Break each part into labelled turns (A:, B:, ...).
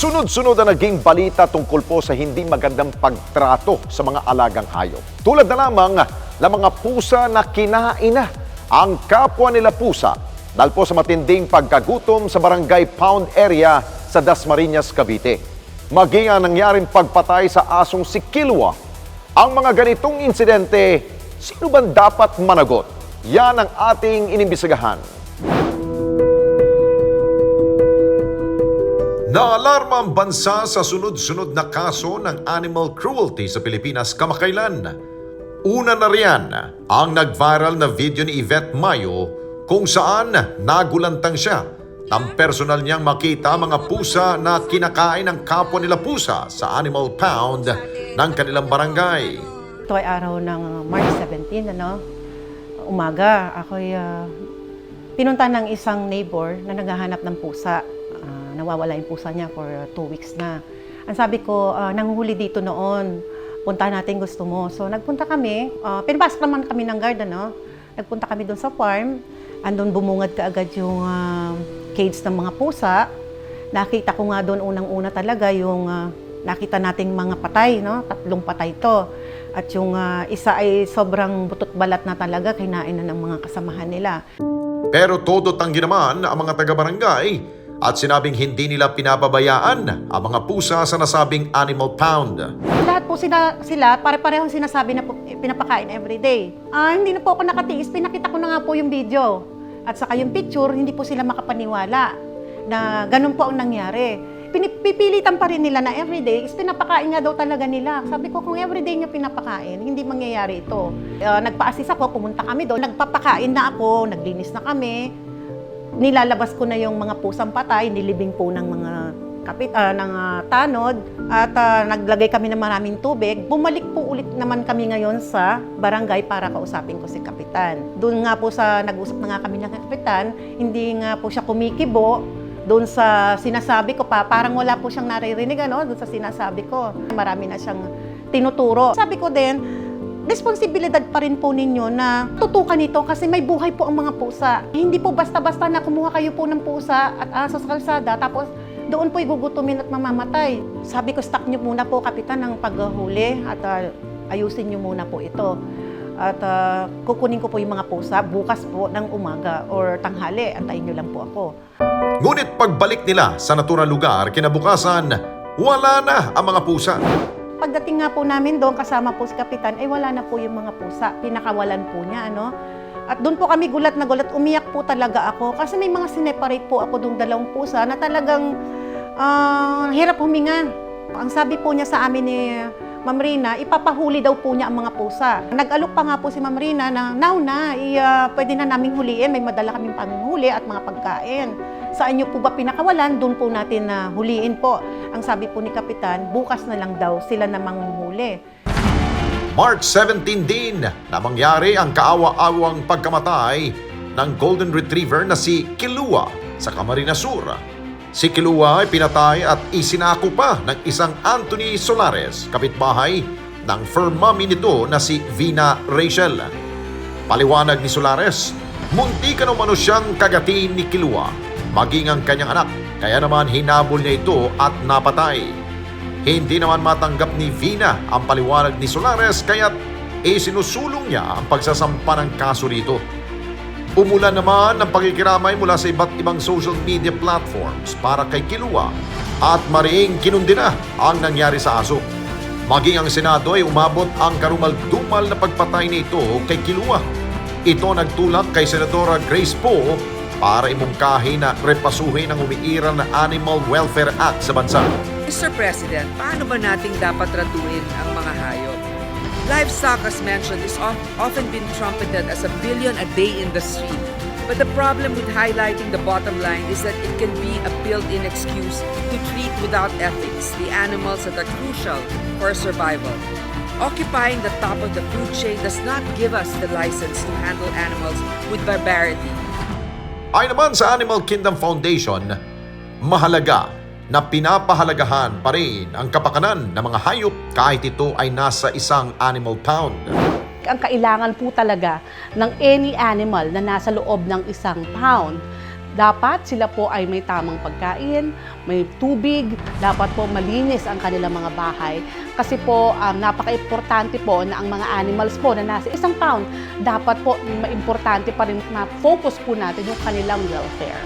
A: Sunod-sunod na naging balita tungkol po sa hindi magandang pagtrato sa mga alagang hayop. Tulad na lamang ng mga pusa na kinain na ang kapwa nila pusa dahil po sa matinding pagkagutom sa Barangay Pound area sa Dasmariñas, Cavite. Maging ang nangyaring pagpatay sa asong si Kilwa. Ang mga ganitong insidente, sino ba dapat managot? Yan ang ating inimbestigahan. Naalarma ang bansa sa sunod-sunod na kaso ng animal cruelty sa Pilipinas kamakailan. Una na riyan ang nag-viral na video ni Yvette Mayo kung saan nagulantang siya nang personal niyang makita mga pusa na kinakain ng kapwa nila pusa sa Animal Pound ng kanilang barangay.
B: Ito ay araw ng March 17, umaga. Ako'y pinunta ng isang neighbor na naghahanap ng pusa. Nawawala yung pusa niya for 2 weeks na. Ang sabi ko, nanguhuli dito noon. Punta natin, gusto mo. So nagpunta kami. Pinapasok naman kami ng garden, Nagpunta kami doon sa farm. Andun bumungad kaagad yung cage ng mga pusa. Nakita ko nga doon unang-una talaga yung nakita nating mga patay, 3 patay to. At yung isa ay sobrang butot balat na talaga, kinain na ng mga kasamahan nila.
A: Pero todo tanggi naman ang mga taga-barangay at sinabing hindi nila pinapabayaan ang mga pusa sa nasabing Animal Pound.
B: Lahat po sila pare-parehong sinasabi na pinapakain everyday. Hindi na po ako nakatiis, pinakita ko na nga po yung video. At saka yung picture, hindi po sila makapaniwala na ganun po ang nangyari. Pipilitan pa rin nila na everyday, is pinapakain nga daw talaga nila. Sabi ko, kung everyday niya pinapakain, hindi mangyayari ito. Nagpa-assist ako, pumunta kami doon, nagpapakain na ako, naglinis na kami. Nilalabas ko na yung mga pusang patay, nilibing po ng mga tanod at naglagay kami ng maraming tubig. Bumalik po ulit naman kami ngayon sa barangay para kausapin ko si Kapitan. Doon nga po nag-usap na nga kami ng Kapitan, hindi nga po siya kumikibo doon sa sinasabi ko pa, parang wala po siyang naririnig doon sa sinasabi ko. Marami na siyang tinuturo. Sabi ko din, responsibilidad pa rin po ninyo na tutukan ito kasi may buhay po ang mga pusa. Hindi po basta-basta na kumuha kayo po ng pusa at aso sa kalsada tapos doon po gugutumin at mamamatay. Sabi ko, stop niyo muna po, Kapitan, ng paghuli at ayusin niyo muna po ito. At kukunin ko po yung mga pusa bukas po ng umaga or tanghali. Antayin niyo lang po ako.
A: Ngunit pagbalik nila sa naturang lugar, kinabukasan, wala na ang mga pusa.
B: Pagdating nga po namin doon, kasama po si Kapitan, ay wala na po yung mga pusa. Pinakawalan po niya, At doon po kami gulat na gulat, umiyak po talaga ako. Kasi may mga sineparate po ako doong 2 pusa na talagang hirap huminga. Ang sabi po niya sa amin ni Ma'am Rina, ipapahuli daw po niya ang mga pusa. Nag-alok pa nga po si Ma'am Rina na now na, pwede na naming huliin. May madala kaming panghuli at mga pagkain. Saan niyo po ba pinakawalan? Doon po natin huliin po. Ang sabi po ni Kapitan, bukas na lang daw sila namang huli.
A: March 17 din na mangyari ang kaawa-awang pagkamatay ng Golden Retriever na si Kilua sa Camarines Sur. Si Kilua ay pinatay at isinako pa ng isang Anthony Solares, kapitbahay ng fur mommy nito na si Vina Rachel. Paliwanag ni Solares, muntikan umano siyang kagatin ni Kilua, maging ang kanyang anak, kaya naman hinabol niya ito at napatay. Hindi naman matanggap ni Vina ang paliwanag ni Solares kaya't isinusulong niya ang pagsasampa ng kaso rito. Umulan naman ng pakikiramay mula sa iba't ibang social media platforms para kay Kilua at mariing kinundina ang nangyari sa aso. Maging ang Senado ay umabot ang karumal-dumal na pagpatay nito kay Kilua. Ito nagtulak kay Senadora Grace Poe para imungkahi na repasuhin ang umiiral na Animal Welfare Act sa bansa.
C: Mr. President, paano ba nating dapat ratuin ang mga hayop? Livestock, as mentioned, is often been trumpeted as a billion a day industry. But the problem with highlighting the bottom line is that it can be a built-in excuse to treat without ethics the animals that are crucial for survival. Occupying the top of the food chain does not give us the license to handle animals with barbarity.
A: Ayon naman sa Animal Kingdom Foundation, mahalaga na pinapahalagahan pa rin ang kapakanan ng mga hayop kahit ito ay nasa isang animal pound.
D: Ang kailangan po talaga ng any animal na nasa loob ng isang pound Dapat sila po ay may tamang pagkain, may tubig, dapat po malinis ang kanilang mga bahay. Kasi po, napaka-importante po na ang mga animals po na nasa 1 pound, dapat po maimportante pa rin na focus po natin yung kanilang welfare.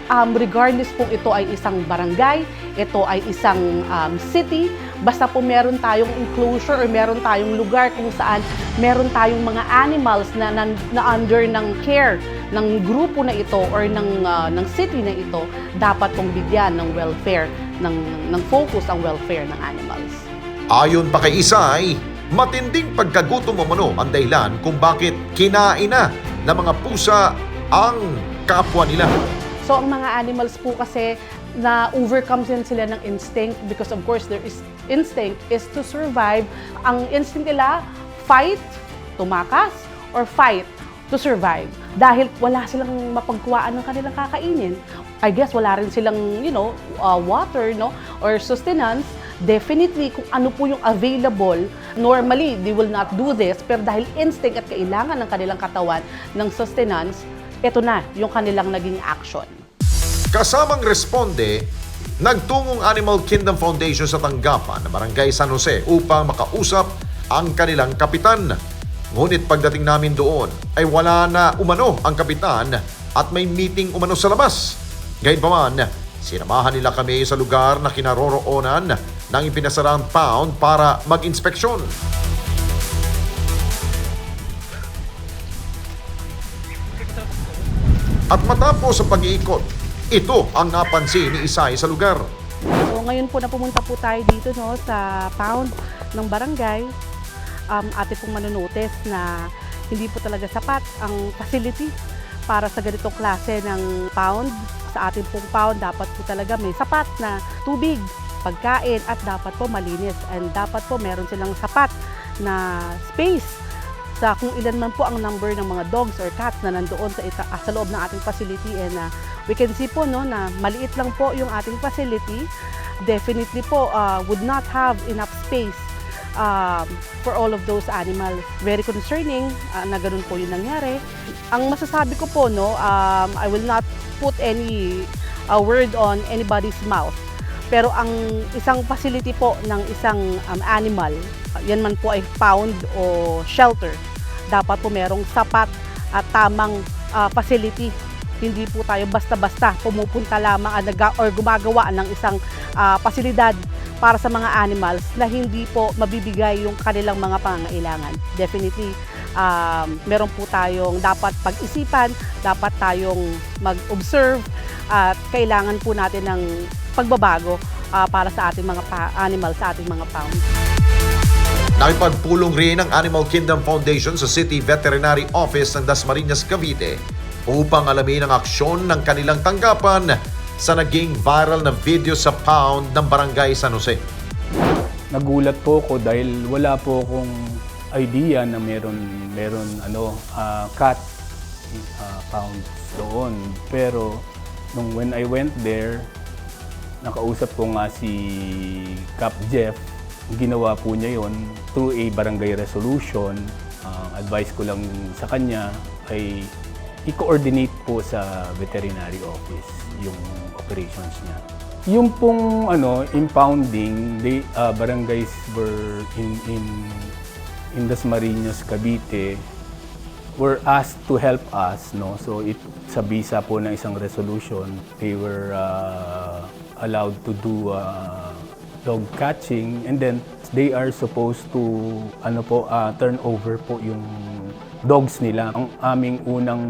D: Regardless kung ito ay isang barangay, ito ay isang city, basta po meron tayong enclosure or meron tayong lugar kung saan meron tayong mga animals na under ng care ng grupo na ito or ng city na ito, dapat pong bigyan ng welfare, ng focus ang welfare ng animals.
A: Ayon pa kay Isay, matinding pagkagutom umano ang dahilan kung bakit kinain na ng mga pusa ang kapwa nila.
D: So ang mga animals po kasi na-overcome din sila ng instinct because of course their instinct is to survive. Ang instinct nila, fight, tumakas, or fight to survive. Dahil wala silang mapagkuhaan ng kanilang kakainin. I guess wala rin silang, water, no, or sustenance. Definitely, kung ano po yung available, normally, they will not do this. Pero dahil instinct at kailangan ng kanilang katawan ng sustenance, ito na yung kanilang naging action.
A: Kasamang responde, nagtungong Animal Kingdom Foundation sa tanggapan ng Barangay San Jose upang makausap ang kanilang kapitan. Ngunit pagdating namin doon ay wala na umano ang kapitan at may meeting umano sa labas. Gayunpaman, sinamahan nila kami sa lugar na kinaroroonan ng ipinasarang pound para mag-inspeksyon. At matapos sa pag-iikot, ito ang napansin ni Isay sa lugar.
D: So ngayon po na pumunta po tayo dito, no, sa pound ng barangay. Ate pong manonotice na hindi po talaga sapat ang facility para sa ganitong klase ng pound. Sa ating pong pound, dapat po talaga may sapat na tubig, pagkain, at dapat po malinis. And dapat po meron silang sapat na space sa kung ilan man po ang number ng mga dogs or cats na nandoon sa loob ng ating facility. And we can see po, no, na maliit lang po yung ating facility. Definitely po would not have enough space for all of those animals. Very concerning na ganun po yung nangyari. Ang masasabi ko po, no, I will not put any word on anybody's mouth. Pero ang isang facility po ng isang animal, yan man po ay pound o shelter, dapat po merong sapat at tamang facility. Hindi po tayo basta-basta pumupunta lamang or gumagawa ng isang pasilidad para sa mga animals na hindi po mabibigay yung kanilang mga pangangailangan. Definitely, meron po tayong dapat pag-isipan, dapat tayong mag-observe at kailangan po natin ng pagbabago para sa ating mga animals, sa ating mga pound.
A: Nakipagpulong rin ang Animal Kingdom Foundation sa City Veterinary Office ng Dasmariñas, Cavite upang alamin ang aksyon ng kanilang tanggapan sa naging viral na video sa pound ng Barangay San Jose.
E: Nagulat po ako dahil wala po akong idea na meron cat pounds doon. Pero when I went there, nakausap ko nga si Cap Jeff. Ginawa po niya yon through a barangay resolution. Advice ko lang sa kanya ay i-coordinate po sa veterinary office yung operations niya. Yung pong impounding, barangays were in Dasmariñas, Cavite were asked to help us, no. So sa bisa po ng isang resolution, they were allowed to do dog catching, and then they are supposed to turn over po yung dogs nila. Ang aming unang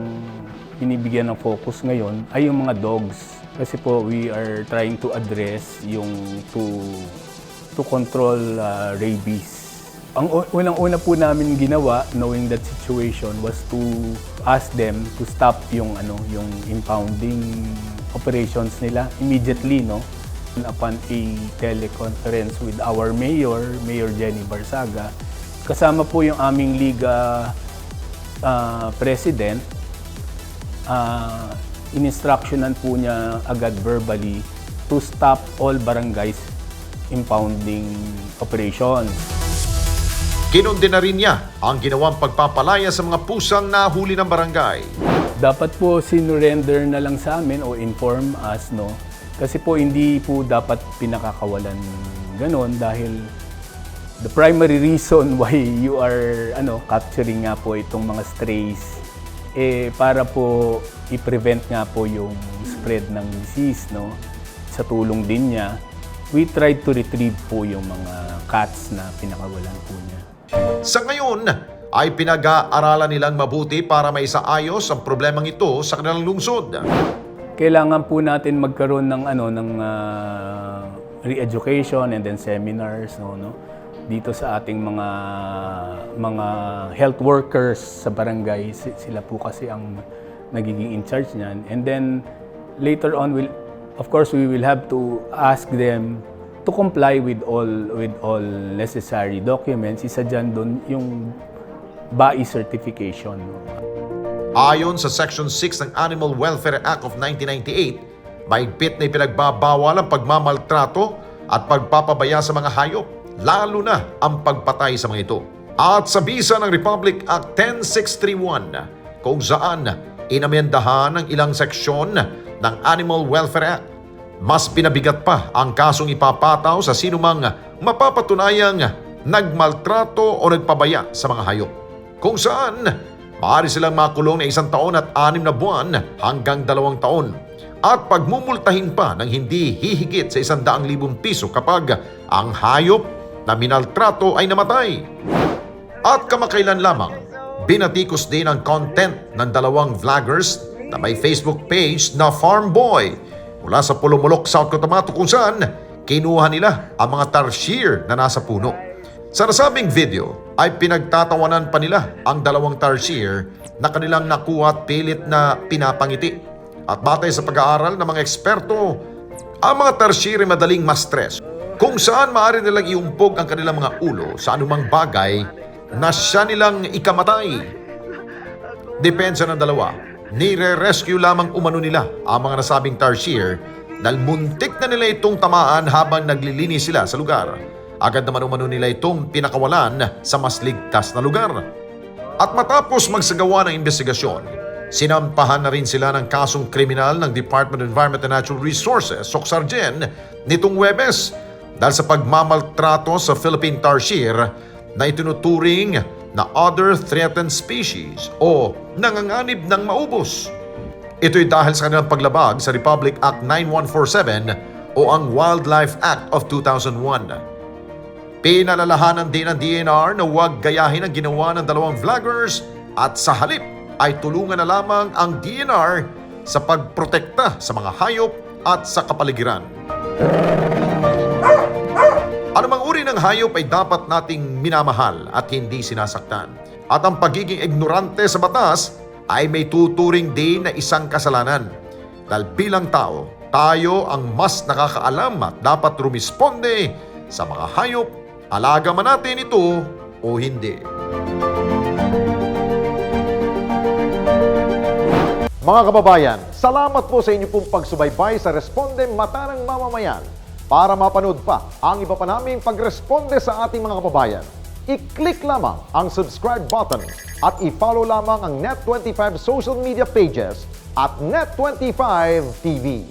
E: binibigyan ng focus ngayon ay yung mga dogs. Kasi po we are trying to address yung to control rabies. Ang unang-una po namin ginawa, knowing that situation, was to ask them to stop yung impounding operations nila immediately, no. Upon a teleconference with our Mayor Jenny Barsaga, kasama po yung aming Liga President, in-instructionan po niya agad verbally to stop all barangays impounding operations.
A: Kinundi na rin niya ang ginawang pagpapalaya sa mga pusang nahuli ng barangay.
E: Dapat po sinurrender na lang sa amin o inform us, no? Kasi po hindi po dapat pinakakawalan ganon dahil the primary reason why you are capturing nga po itong mga strays para po i-prevent nga po yung spread ng disease, no? Sa tulong din niya, we tried to retrieve po yung mga cats na pinakawalan po niya.
A: Sa ngayon, ay pinag-aaralan nilang mabuti para maisaayos ang problemang ito sa kanilang lungsod.
E: Kailangan po natin magkaroon ng re-education and then seminars, no? Dito sa ating mga health workers sa barangay, sila po kasi ang nagiging in charge niyan. And then later on, of course we will have to ask them to comply with all necessary documents. Isa dyan doon yung BAI certification.
A: Ayon sa Section 6 ng Animal Welfare Act of 1998, mahigpit na ipinagbabawal ang pagmamaltrato at pagpapabaya sa mga hayop, lalo na ang pagpatay sa mga ito. At sa bisa ng Republic Act 10631, kung saan inamyendahan ang ilang seksyon ng Animal Welfare Act, mas pinabigat pa ang kasong ipapataw sa sinumang mapapatunayang nagmaltrato o nagpabaya sa mga hayop. Kung saan, maaari silang makulong na 1 taon at 6 na buwan hanggang 2 taon at pagmumultahin pa ng hindi hihigit sa 100,000 piso kapag ang hayop na minaltrato ay namatay. At kamakailan lamang, binatikos din ang content ng 2 vloggers na may Facebook page na Farm Boy mula sa Pulumulok, South Cotabato, kung saan kinuha nila ang mga tarsier na nasa puno. Sa nasabing video ay pinagtatawanan pa nila ang 2 tarsier na kanilang nakuha at pilit na pinapangiti. At batay sa pag-aaral ng mga eksperto, ang mga tarsier ay madaling ma-stress kung saan maaari nilang iumpog ang kanilang mga ulo sa anumang bagay na siya nilang ikamatay. Depensa ng 2. Nire-rescue lamang umano nila ang mga nasabing tarsier dahil muntik na nila itong tamaan habang naglilinis sila sa lugar. Agad naman umano nila itong pinakawalan sa mas ligtas na lugar. At matapos magsagawa ng investigasyon, sinampahan na rin sila ng kasong kriminal ng Department of Environment and Natural Resources, SOCSARGEN, nitong Huwebes dahil sa pagmamaltrato sa Philippine tarsier na itinuturing na other threatened species o nanganganib ng maubos. Ito'y dahil sa kanilang paglabag sa Republic Act 9147 o ang Wildlife Act of 2001. Pinalalahanan din ng DNR na huwag gayahin ang ginawa ng 2 vloggers at sa halip ay tulungan na lamang ang DNR sa pagprotekta sa mga hayop at sa kapaligiran. Anumang uri ng hayop ay dapat nating minamahal at hindi sinasaktan. At ang pagiging ignorante sa batas ay may tuturing din na isang kasalanan. Dahil bilang tao, tayo ang mas nakakaalam at dapat rumisponde sa mga hayop, alaga man natin ito o hindi. Mga kababayan, salamat po sa inyo pong pagsubaybay sa Responde Mata ng Mamamayan. Para mapanood pa ang iba pa naming pagresponde sa ating mga kababayan, i-click lamang ang subscribe button at i-follow lamang ang Net25 social media pages at Net25 TV.